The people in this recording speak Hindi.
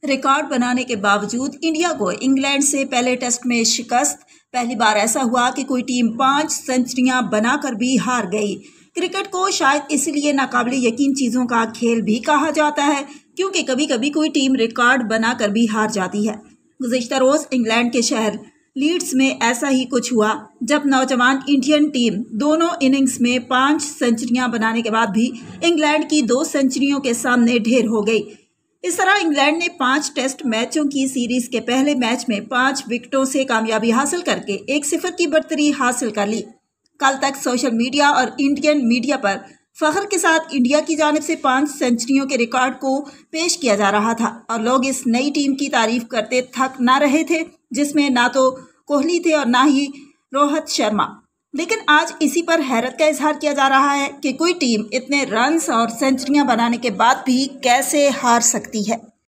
रिकॉर्ड बनाने के बावजूद इंडिया को इंग्लैंड से पहले टेस्ट में शिकस्त। पहली बार ऐसा हुआ कि कोई टीम 5 सेंचुरियां बनाकर भी हार गई। क्रिकेट को शायद इसलिए नाकाबिले यकीन चीज़ों का खेल भी कहा जाता है, क्योंकि कभी कभी कोई टीम रिकॉर्ड बनाकर भी हार जाती है। गुज़िश्ता रोज़ इंग्लैंड के शहर लीड्स में ऐसा ही कुछ हुआ, जब नौजवान इंडियन टीम दोनों इनिंग्स में 5 सेंचुरियां बनाने के बाद भी इंग्लैंड की 2 सेंचुरियों के सामने ढेर हो गई। इस तरह इंग्लैंड ने 5 टेस्ट मैचों की सीरीज के पहले मैच में 5 विकेटों से कामयाबी हासिल करके 1-0 की बढ़तरी हासिल कर ली। कल तक सोशल मीडिया और इंडियन मीडिया पर फख्र के साथ इंडिया की जानिब से 5 सेंचुरियों के रिकॉर्ड को पेश किया जा रहा था और लोग इस नई टीम की तारीफ करते थक ना रहे थे, जिसमें ना तो कोहली थे और ना ही रोहित शर्मा। लेकिन आज इसी पर हैरत का इजहार किया जा रहा है कि कोई टीम इतने रन्स और सेंचुरियां बनाने के बाद भी कैसे हार सकती है।